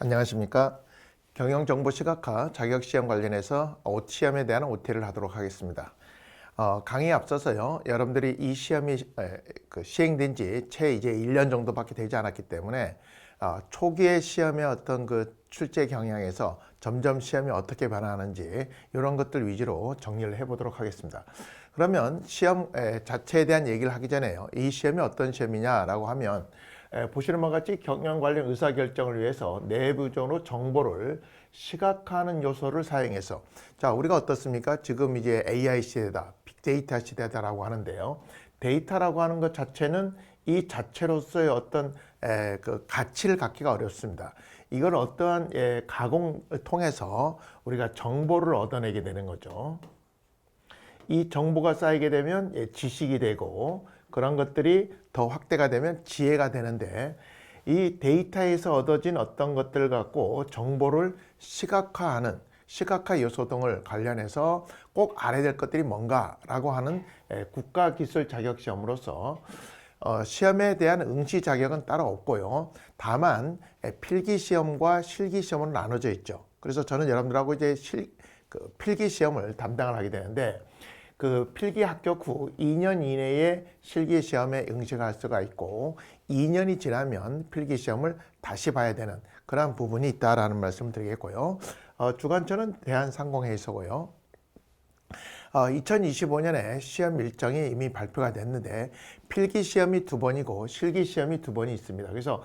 안녕하십니까. 경영정보시각화 자격시험 관련해서 OT시험에 대한 OT를 하도록 하겠습니다. 강의에 앞서서요, 여러분들이 이 시험이 시행된 지 채 이제 1년 정도밖에 되지 않았기 때문에 초기의 시험의 어떤 그 출제 경향에서 점점 시험이 어떻게 변화하는지 이런 것들 위주로 정리를 해보도록 하겠습니다. 그러면 시험 자체에 대한 얘기를 하기 전에요, 이 시험이 어떤 시험이냐라고 하면 보시는 바와 같이 경영 관련 의사결정을 위해서 내부적으로 정보를 시각화하는 요소를 사용해서, 자, 우리가 어떻습니까? 지금 이제 AI 시대다, 빅데이터 시대다라고 하는데요. 데이터라고 하는 것 자체는 이 자체로서의 어떤 그 가치를 갖기가 어렵습니다. 이걸 어떠한 가공을 통해서 우리가 정보를 얻어내게 되는 거죠. 이 정보가 쌓이게 되면 지식이 되고, 그런 것들이 더 확대가 되면 지혜가 되는데, 이 데이터에서 얻어진 어떤 것들을 갖고 정보를 시각화하는 시각화 요소 등을 관련해서 꼭 알아야 될 것들이 뭔가라고 하는 국가기술 자격시험으로서 시험에 대한 응시 자격은 따로 없고요. 다만 필기시험과 실기시험으로 나눠져 있죠. 그래서 저는 여러분들하고 이제 필기시험을 담당을 하게 되는데, 그 필기 합격 후 2년 이내에 실기시험에 응시할 수가 있고, 2년이 지나면 필기시험을 다시 봐야 되는 그런 부분이 있다라는 말씀을 드리겠고요. 주관처는 대한상공회의소고요. 2025년에 시험 일정이 이미 발표가 됐는데, 필기시험이 2번이고 실기시험이 2번이 있습니다. 그래서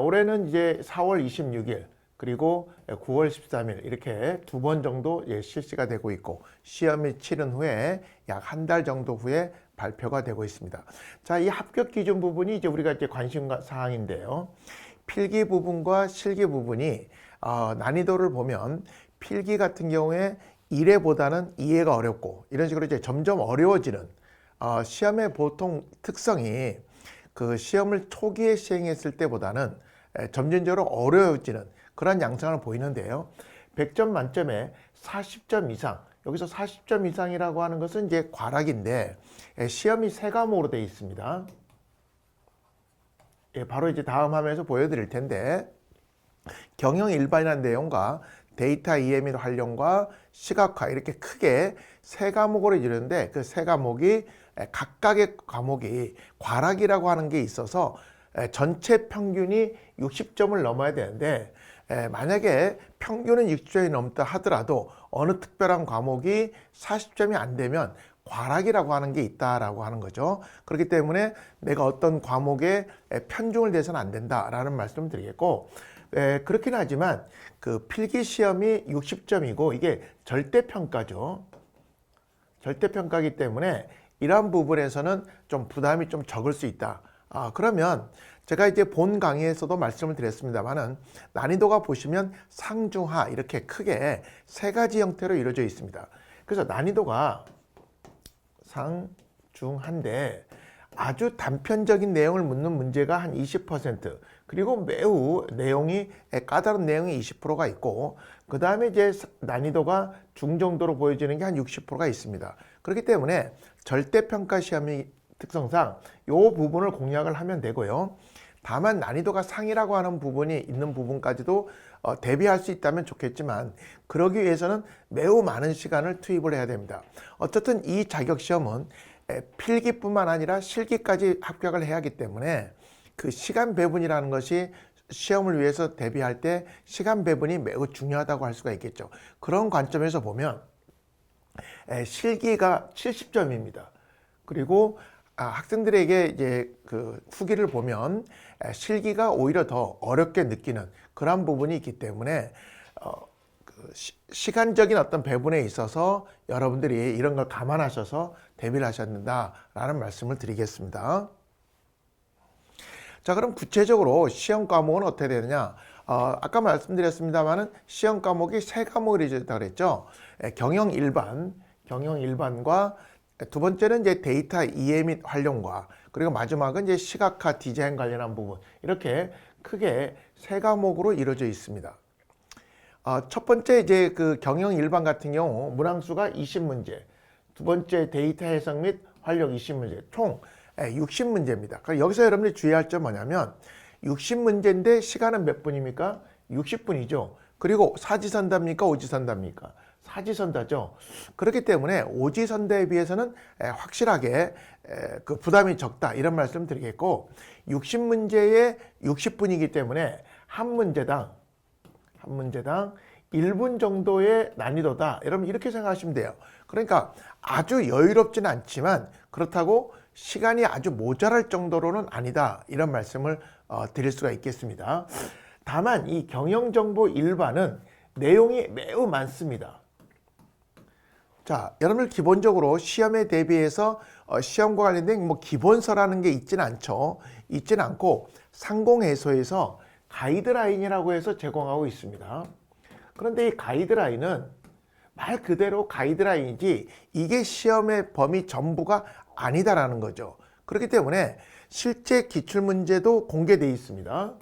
올해는 이제 4월 26일 그리고 9월 13일 이렇게 2번 정도 실시가 되고 있고, 시험이 치른 후에 약 한 달 정도 후에 발표가 되고 있습니다. 자, 이 합격 기준 부분이 이제 우리가 이제 관심 사항인데요. 필기 부분과 실기 부분이 난이도를 보면 필기 같은 경우에 1회보다는 2회가 어렵고, 이런 식으로 이제 점점 어려워지는 시험의 보통 특성이 그 시험을 초기에 시행했을 때보다는 점진적으로 어려워지는 그런 양상을 보이는데요. 100점 만점에 40점 이상, 여기서 40점 이상이라고 하는 것은 이제 과락인데, 시험이 3과목으로 되어 있습니다. 바로 이제 다음 화면에서 보여드릴 텐데, 경영 일반이라는 내용과 데이터 이해 및 활용과 시각화, 이렇게 크게 3과목으로 이루는데, 그 3과목이 각각의 과목이 과락이라고 하는 게 있어서 전체 평균이 60점을 넘어야 되는데, 만약에 평균은 60점이 넘다 하더라도 어느 특별한 과목이 40점이 안 되면 과락이라고 하는 게 있다라고 하는 거죠. 그렇기 때문에 내가 어떤 과목에 편중을 돼서는 안 된다라는 말씀을 드리겠고, 그렇긴 하지만 그 필기시험이 60점이고 이게 절대평가죠. 절대평가이기 때문에 이러한 부분에서는 좀 부담이 좀 적을 수 있다. 그러면 제가 이제 본 강의에서도 말씀을 드렸습니다만은, 난이도가 보시면 상중하 이렇게 크게 3가지 형태로 이루어져 있습니다. 그래서 난이도가 상중한데 아주 단편적인 내용을 묻는 문제가 한 20%, 그리고 매우 내용이 까다로운 내용이 20%가 있고, 그 다음에 이제 난이도가 중정도로 보여지는 게 한 60%가 있습니다. 그렇기 때문에 절대평가 시험의 특성상 이 부분을 공략을 하면 되고요. 다만 난이도가 상이라고 하는 부분이 있는 부분까지도 대비할 수 있다면 좋겠지만, 그러기 위해서는 매우 많은 시간을 투입을 해야 됩니다. 어쨌든 이 자격시험은 필기뿐만 아니라 실기까지 합격을 해야 하기 때문에 그 시간 배분이라는 것이 시험을 위해서 대비할 때 시간 배분이 매우 중요하다고 할 수가 있겠죠. 그런 관점에서 보면 실기가 70점입니다. 그리고 학생들에게 이제 그 후기를 보면 실기가 오히려 더 어렵게 느끼는 그런 부분이 있기 때문에 시간적인 어떤 배분에 있어서 여러분들이 이런 걸 감안하셔서 대비를 하셔야 된다라는 말씀을 드리겠습니다. 자, 그럼 구체적으로 시험 과목은 어떻게 되느냐? 아까 말씀드렸습니다만은 시험 과목이 3과목으로 이루어졌다고 그랬죠. 경영 일반과 두 번째는 이제 데이터 이해 및 활용과, 그리고 마지막은 이제 시각화 디자인 관련한 부분, 이렇게 크게 3과목으로 이루어져 있습니다. 첫 번째 이제 그 경영 일반 같은 경우 문항수가 20문제, 두 번째 데이터 해석 및 활용 20문제, 총 60문제입니다. 그러니까 여기서 여러분들이 주의할 점 뭐냐면, 60문제인데 시간은 몇 분입니까? 60분이죠. 그리고 사지선다입니까? 오지선다입니까? 사지선다죠. 그렇기 때문에 오지선다에 비해서는 확실하게 그 부담이 적다 이런 말씀 드리겠고 60문제에 60분이기 때문에 한 문제당 1분 정도의 난이도다. 여러분 이렇게 생각하시면 돼요. 그러니까 아주 여유롭지는 않지만 그렇다고 시간이 아주 모자랄 정도로는 아니다. 이런 말씀을 드릴 수가 있겠습니다. 다만 이 경영정보 일반은 내용이 매우 많습니다. 자, 여러분들 기본적으로 시험에 대비해서 시험과 관련된 뭐 기본서라는 게 있지는 않죠. 있지는 않고 상공회소에서 가이드라인이라고 해서 제공하고 있습니다. 그런데 이 가이드라인은 말 그대로 가이드라인이지 이게 시험의 범위 전부가 아니다라는 거죠. 그렇기 때문에 실제 기출문제도 공개되어 있습니다.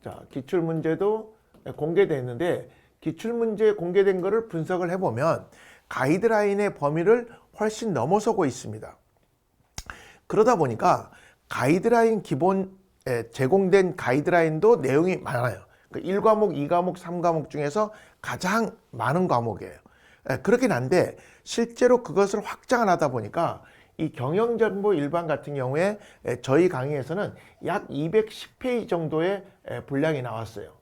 자, 기출문제도 공개되어 있는데 기출문제에 공개된 거를 분석을 해보면 가이드라인의 범위를 훨씬 넘어서고 있습니다. 그러다 보니까 가이드라인 기본 제공된 가이드라인도 내용이 많아요. 1과목, 2과목, 3과목 중에서 가장 많은 과목이에요. 그렇긴 한데 실제로 그것을 확장을 하다 보니까 이 경영정보 일반 같은 경우에 저희 강의에서는 약 210페이지 정도의 분량이 나왔어요.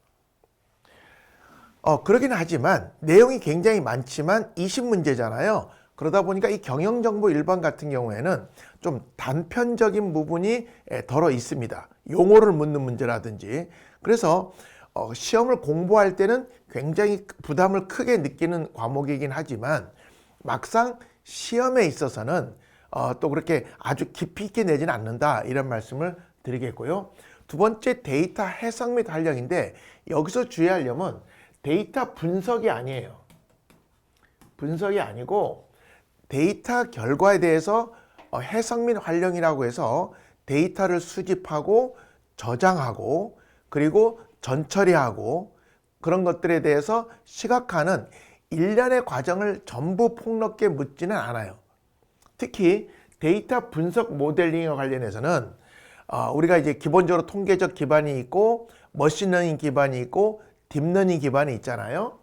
그러긴 하지만 내용이 굉장히 많지만 20문제잖아요. 그러다 보니까 이 경영정보 일반 같은 경우에는 좀 단편적인 부분이 덜어 있습니다. 용어를 묻는 문제라든지. 그래서 시험을 공부할 때는 굉장히 부담을 크게 느끼는 과목이긴 하지만 막상 시험에 있어서는 또 그렇게 아주 깊이 있게 내지는 않는다 이런 말씀을 드리겠고요. 두 번째 데이터 해석 및 활용인데 여기서 주의할 점은 데이터 분석이 아니에요. 분석이 아니고 데이터 결과에 대해서 해석 및 활용이라고 해서 데이터를 수집하고 저장하고 그리고 전처리하고 그런 것들에 대해서 시각화하는 일련의 과정을 전부 폭넓게 묻지는 않아요. 특히 데이터 분석 모델링과 관련해서는 우리가 이제 기본적으로 통계적 기반이 있고 머신러닝 기반이 있고 딥러닝 기반이 있잖아요.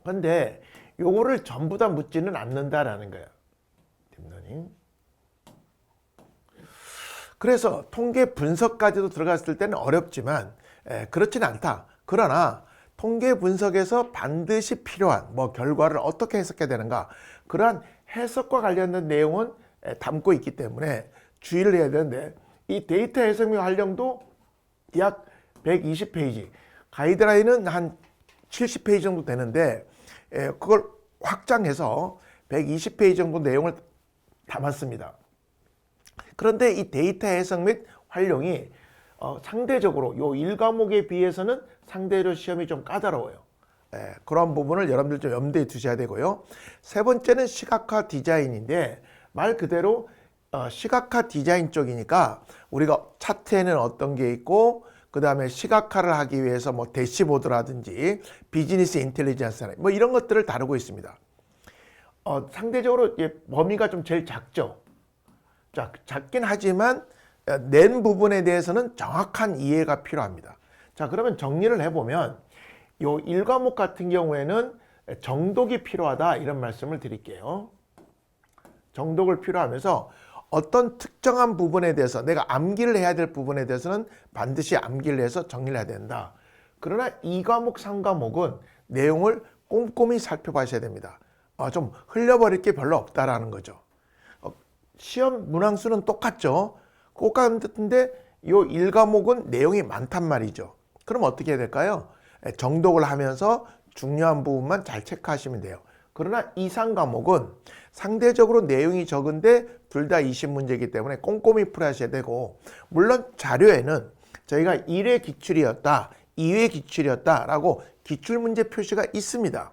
근데 요거를 전부 다 묻지는 않는다라는 거예요. 딥러닝. 그래서 통계 분석까지도 들어갔을 때는 어렵지만 그렇지는 않다. 그러나 통계 분석에서 반드시 필요한 뭐 결과를 어떻게 해석해야 되는가 그러한 해석과 관련된 내용은 담고 있기 때문에 주의를 해야 되는데 이 데이터 해석 및 활용도 약 120페이지 가이드라인은 한 70페이지 정도 되는데 그걸 확장해서 120페이지 정도 내용을 담았습니다. 그런데 이 데이터 해석 및 활용이 상대적으로 요 1과목에 비해서는 상대적으로 시험이 좀 까다로워요. 그런 부분을 여러분들 좀 염두에 두셔야 되고요. 세 번째는 시각화 디자인인데 말 그대로 시각화 디자인 쪽이니까 우리가 차트에는 어떤 게 있고 그 다음에 시각화를 하기 위해서 뭐 대시보드라든지 비즈니스 인텔리전스 뭐 이런 것들을 다루고 있습니다. 상대적으로 범위가 좀 제일 작죠. 작긴 하지만 낸 부분에 대해서는 정확한 이해가 필요합니다. 자, 그러면 정리를 해보면 요 1과목 같은 경우에는 정독이 필요하다 이런 말씀을 드릴게요. 정독을 필요하면서 어떤 특정한 부분에 대해서 내가 암기를 해야 될 부분에 대해서는 반드시 암기를 해서 정리를 해야 된다. 그러나 2과목, 3과목은 내용을 꼼꼼히 살펴봐셔야 됩니다. 좀 흘려버릴 게 별로 없다라는 거죠. 시험 문항수는 똑같죠. 똑같은데 요 1과목은 내용이 많단 말이죠. 그럼 어떻게 해야 될까요? 정독을 하면서 중요한 부분만 잘 체크하시면 돼요. 그러나 2, 3과목은 상대적으로 내용이 적은데 둘 다 20문제이기 때문에 꼼꼼히 풀어야 되고 물론 자료에는 저희가 1회 기출이었다, 2회 기출이었다 라고 기출문제 표시가 있습니다.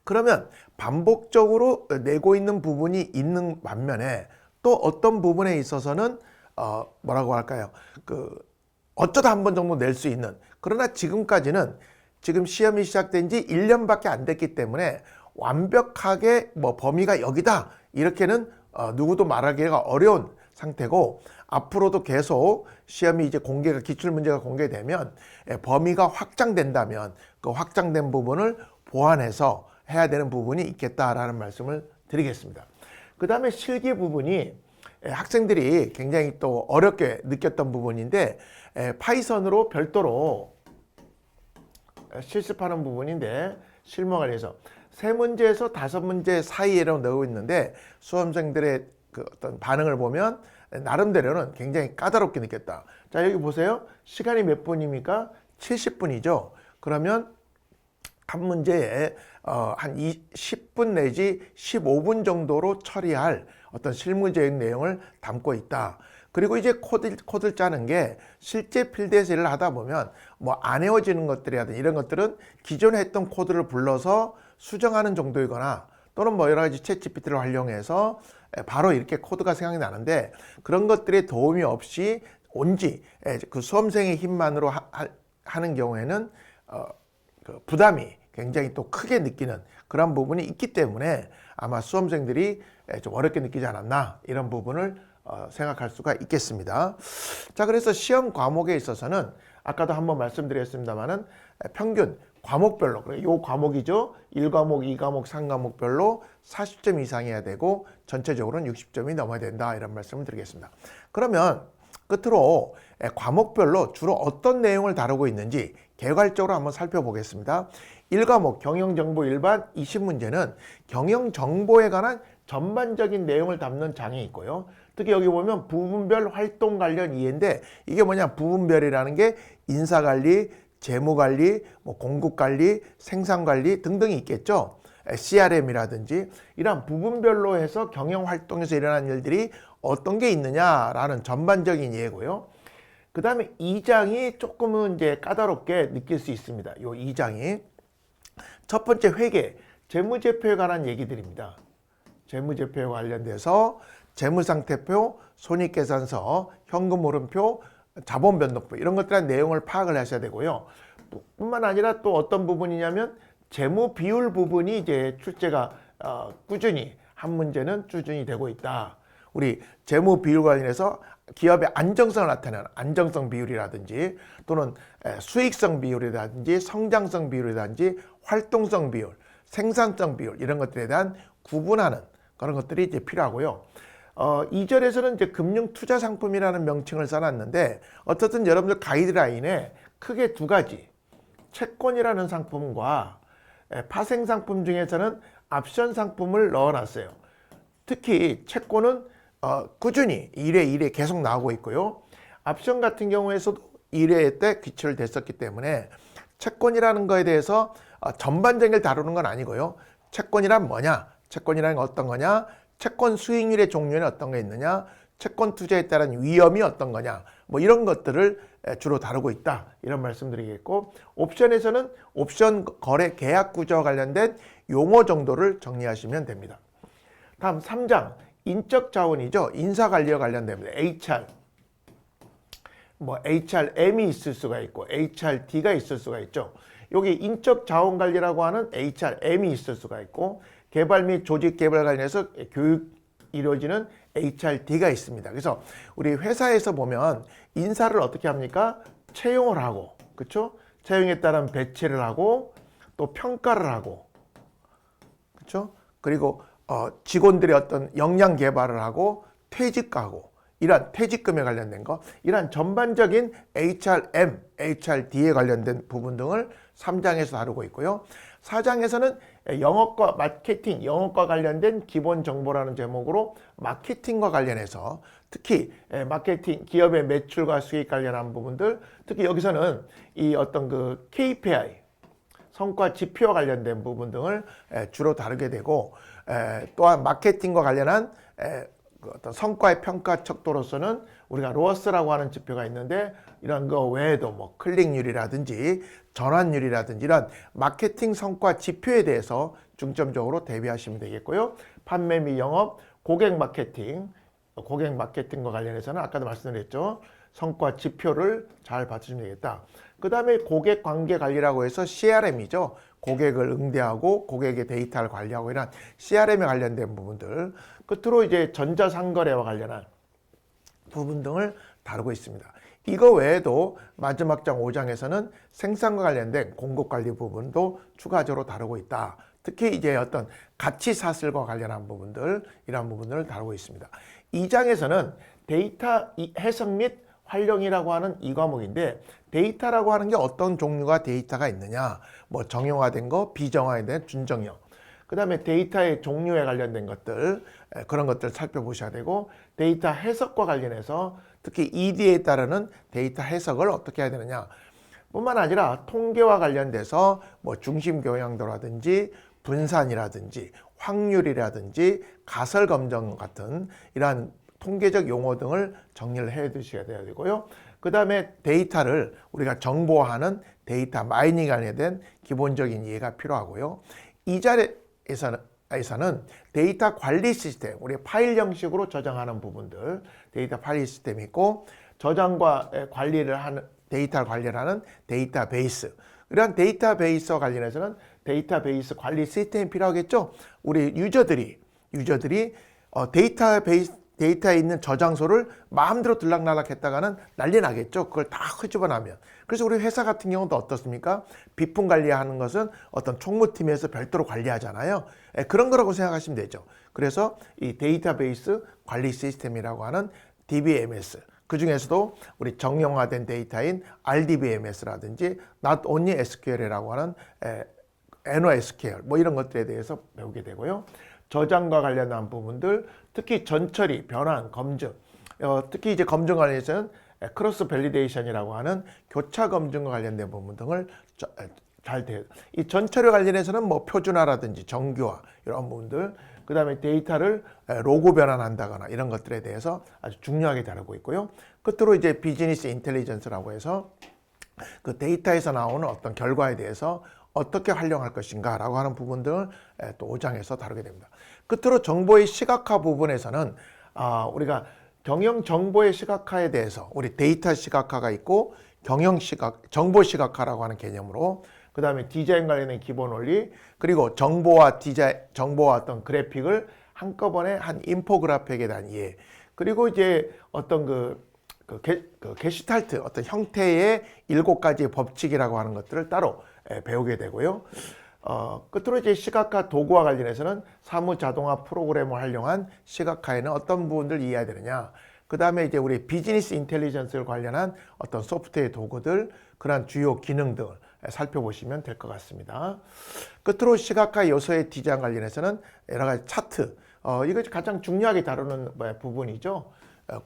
그러면 반복적으로 내고 있는 부분이 있는 반면에 또 어떤 부분에 있어서는 뭐라고 할까요? 어쩌다 한 번 정도 낼 수 있는 그러나 지금까지는 지금 시험이 시작된 지 1년밖에 안 됐기 때문에 완벽하게 뭐 범위가 여기다 이렇게는 누구도 말하기가 어려운 상태고 앞으로도 계속 시험이 이제 공개가 기출문제가 공개되면 범위가 확장된다면 그 확장된 부분을 보완해서 해야 되는 부분이 있겠다라는 말씀을 드리겠습니다. 그 다음에 실기 부분이 학생들이 굉장히 또 어렵게 느꼈던 부분인데 파이썬으로 별도로 실습하는 부분인데 실무 관련해서 3문제에서 5문제 사이에로 넣고 있는데 수험생들의 그 어떤 반응을 보면 나름대로는 굉장히 까다롭게 느꼈다. 자, 여기 보세요. 시간이 몇 분입니까? 70분이죠. 그러면 한 문제에 한 10분 내지 15분 정도로 처리할 어떤 실무적인 내용을 담고 있다. 그리고 이제 코드를 짜는 게 실제 필드에서 일을 하다 보면 뭐 안 외워지는 것들이라든지 이런 것들은 기존에 했던 코드를 불러서 수정하는 정도이거나 또는 뭐 여러 가지 챗GPT를 활용해서 바로 이렇게 코드가 생각이 나는데 그런 것들의 도움이 없이 온지 그 수험생의 힘만으로 하는 경우에는 그 부담이 굉장히 또 크게 느끼는 그런 부분이 있기 때문에 아마 수험생들이 좀 어렵게 느끼지 않았나 이런 부분을 생각할 수가 있겠습니다. 자, 그래서 시험 과목에 있어서는 아까도 한번 말씀드렸습니다만은 평균 과목별로, 요 과목이죠. 1과목, 2과목, 3과목별로 40점 이상이어야 되고 전체적으로는 60점이 넘어야 된다 이런 말씀을 드리겠습니다. 그러면 끝으로 과목별로 주로 어떤 내용을 다루고 있는지 개괄적으로 한번 살펴보겠습니다. 1과목 경영정보 일반 20문제는 경영정보에 관한 전반적인 내용을 담는 장이 있고요. 특히 여기 보면 부분별 활동 관련 이해인데 이게 뭐냐, 부분별이라는 게 인사관리, 재무관리, 뭐 공급관리, 생산관리 등등이 있겠죠. CRM이라든지 이런 부분별로 해서 경영활동에서 일어나는 일들이 어떤 게 있느냐라는 전반적인 이해고요. 그 다음에 2장이 조금은 이제 까다롭게 느낄 수 있습니다. 요 2장이 첫 번째 회계, 재무제표에 관한 얘기들입니다. 재무제표에 관련돼서 재무상태표, 손익계산서, 현금흐름표, 자본변동표 이런 것들의 내용을 파악을 하셔야 되고요. 뿐만 아니라 또 어떤 부분이냐면 재무 비율 부분이 이제 출제가 꾸준히 한 문제는 꾸준히 되고 있다. 우리 재무 비율 관련해서 기업의 안정성을 나타내는 안정성 비율이라든지 또는 수익성 비율이라든지 성장성 비율이라든지 활동성 비율, 생산성 비율 이런 것들에 대한 구분하는 그런 것들이 이제 필요하고요. 2절에서는 이제 금융투자상품이라는 명칭을 써놨는데 어쨌든 여러분들 가이드라인에 크게 두 가지 채권이라는 상품과 파생상품 중에서는 옵션 상품을 넣어놨어요. 특히 채권은 꾸준히 1회 1회 계속 나오고 있고요. 옵션 같은 경우에서도 1회 때 기출을 됐었기 때문에 채권이라는 거에 대해서 전반적인 걸 다루는 건 아니고요. 채권이란 뭐냐? 채권이란 어떤 거냐? 채권 수익률의 종류는 어떤 게 있느냐? 채권 투자에 따른 위험이 어떤 거냐? 뭐 이런 것들을 주로 다루고 있다. 이런 말씀드리겠고 옵션에서는 옵션 거래 계약 구조와 관련된 용어 정도를 정리하시면 됩니다. 다음 3장 인적 자원이죠. 인사관리와 관련됩니다. HR 뭐 HRM이 있을 수가 있고 HRD가 있을 수가 있죠. 여기 인적 자원 관리라고 하는 HRM이 있을 수가 있고 개발 및 조직 개발 관련해서 교육 이루어지는 HRD가 있습니다. 그래서 우리 회사에서 보면 인사를 어떻게 합니까? 채용을 하고, 그렇죠? 채용에 따른 배치를 하고 또 평가를 하고, 그렇죠? 그리고 직원들의 어떤 역량 개발을 하고 퇴직하고 이러한 퇴직금에 관련된 거, 이러한 전반적인 HRM, HRD에 관련된 부분 등을 3장에서 다루고 있고요. 4장에서는 영업과 마케팅, 영업과 관련된 기본 정보라는 제목으로 마케팅과 관련해서 특히 마케팅, 기업의 매출과 수익 관련한 부분들, 특히 여기서는 이 어떤 그 KPI, 성과 지표와 관련된 부분 등을 주로 다루게 되고 또한 마케팅과 관련한 어떤 성과의 평가 척도로서는 우리가 로어스라고 하는 지표가 있는데 이런 거 외에도 뭐 클릭률이라든지 전환율이라든지 이런 마케팅 성과 지표에 대해서 중점적으로 대비하시면 되겠고요. 판매 및 영업, 고객 마케팅과 관련해서는 아까도 말씀드렸죠. 성과 지표를 잘 받으시면 되겠다. 그 다음에 고객 관계 관리라고 해서 CRM이죠. 고객을 응대하고 고객의 데이터를 관리하고 이런 CRM에 관련된 부분들. 끝으로 이제 전자상거래와 관련한 부분 등을 다루고 있습니다. 이거 외에도 마지막 장 5장에서는 생산과 관련된 공급관리 부분도 추가적으로 다루고 있다. 특히 이제 어떤 가치 사슬과 관련한 부분들, 이러한 부분들을 다루고 있습니다. 2장에서는 데이터 해석 및 활용이라고 하는 이 과목인데, 데이터라고 하는 게 어떤 종류가 데이터가 있느냐, 뭐 정형화된 거, 비정형화된 준정형, 그 다음에 데이터의 종류에 관련된 것들, 그런 것들 살펴보셔야 되고, 데이터 해석과 관련해서 특히 ED에 따르는 데이터 해석을 어떻게 해야 되느냐 뿐만 아니라 통계와 관련돼서 뭐 중심 교양도라든지 분산이라든지 확률이라든지 가설 검정 같은 이러한 통계적 용어 등을 정리를 해 두셔야 되고요. 그 다음에 데이터를 우리가 정보화하는 데이터 마이닝에 관련된 기본적인 이해가 필요하고요. 이 자리에서는 데이터 관리 시스템, 우리 파일 형식으로 저장하는 부분들, 데이터 파일 시스템이 있고, 저장과 관리를 하는, 데이터 관리를 하는 데이터베이스, 이러한 데이터베이스와 관련해서는 데이터베이스 관리 시스템이 필요하겠죠. 우리 유저들이 데이터에 있는 저장소를 마음대로 들락날락 했다가는 난리 나겠죠. 그걸 다 끄집어 나면. 그래서 우리 회사 같은 경우도 어떻습니까? 비품 관리하는 것은 어떤 총무팀에서 별도로 관리하잖아요. 그런 거라고 생각하시면 되죠. 그래서 이 데이터베이스 관리 시스템이라고 하는 DBMS, 그 중에서도 우리 정형화된 데이터인 RDBMS라든지 Not Only SQL이라고 하는 NoSQL 뭐 이런 것들에 대해서 배우게 되고요. 저장과 관련한 부분들, 특히 전처리, 변환, 검증, 특히 이제 검증 관련해서는 크로스 밸리데이션이라고 하는 교차 검증과 관련된 부분 등을 잘 돼요. 이 전처리 관련해서는 뭐 표준화라든지 정규화 이런 부분들, 그 다음에 데이터를 로고 변환한다거나 이런 것들에 대해서 아주 중요하게 다루고 있고요. 끝으로 이제 비즈니스 인텔리전스라고 해서 그 데이터에서 나오는 어떤 결과에 대해서 어떻게 활용할 것인가 라고 하는 부분들을 또 5장에서 다루게 됩니다. 끝으로 정보의 시각화 부분에서는 우리가 경영 정보의 시각화에 대해서 우리 데이터 시각화가 있고 정보 시각화라고 하는 개념으로, 그 다음에 디자인 관련된 기본 원리, 그리고 정보와 어떤 그래픽을 한꺼번에 한 인포그래픽에 대한 이해, 그리고 이제 어떤 게슈탈트 어떤 형태의 7가지 법칙이라고 하는 것들을 따로 배우게 되고요. 끝으로 이제 시각화 도구와 관련해서는 사무 자동화 프로그램을 활용한 시각화에는 어떤 부분들을 이해해야 되느냐, 그 다음에 이제 우리 비즈니스 인텔리전스를 관련한 어떤 소프트웨어 도구들, 그러한 주요 기능 등을 살펴보시면 될 것 같습니다. 끝으로 시각화 요소의 디자인 관련해서는 여러 가지 차트, 이것이 가장 중요하게 다루는 부분이죠.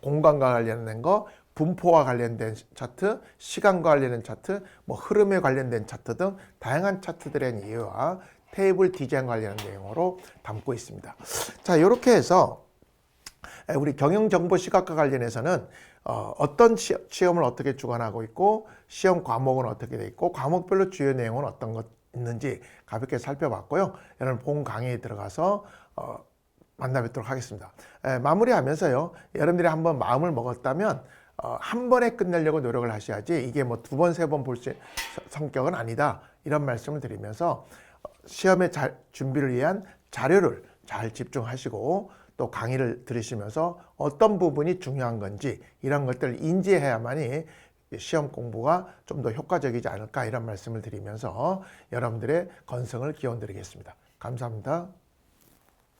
공간과 관련된 거, 분포와 관련된 차트, 시간과 관련된 차트, 뭐 흐름에 관련된 차트 등 다양한 차트들의 이해와 테이블 디자인 관련한 내용으로 담고 있습니다. 자, 이렇게 해서 우리 경영정보 시각화 관련해서는 어떤 시험을 어떻게 주관하고 있고, 시험 과목은 어떻게 돼 있고, 과목별로 주요 내용은 어떤 것 있는지 가볍게 살펴봤고요. 여러분 본 강의에 들어가서 만나 뵙도록 하겠습니다. 마무리하면서요, 여러분들이 한번 마음을 먹었다면 한 번에 끝내려고 노력을 하셔야지, 이게 뭐 2번, 3번 볼 성격은 아니다, 이런 말씀을 드리면서 시험에 준비를 위한 자료를 잘 집중하시고, 또 강의를 들으시면서 어떤 부분이 중요한 건지 이런 것들을 인지해야만이 시험 공부가 좀 더 효과적이지 않을까, 이런 말씀을 드리면서 여러분들의 건승을 기원드리겠습니다. 감사합니다.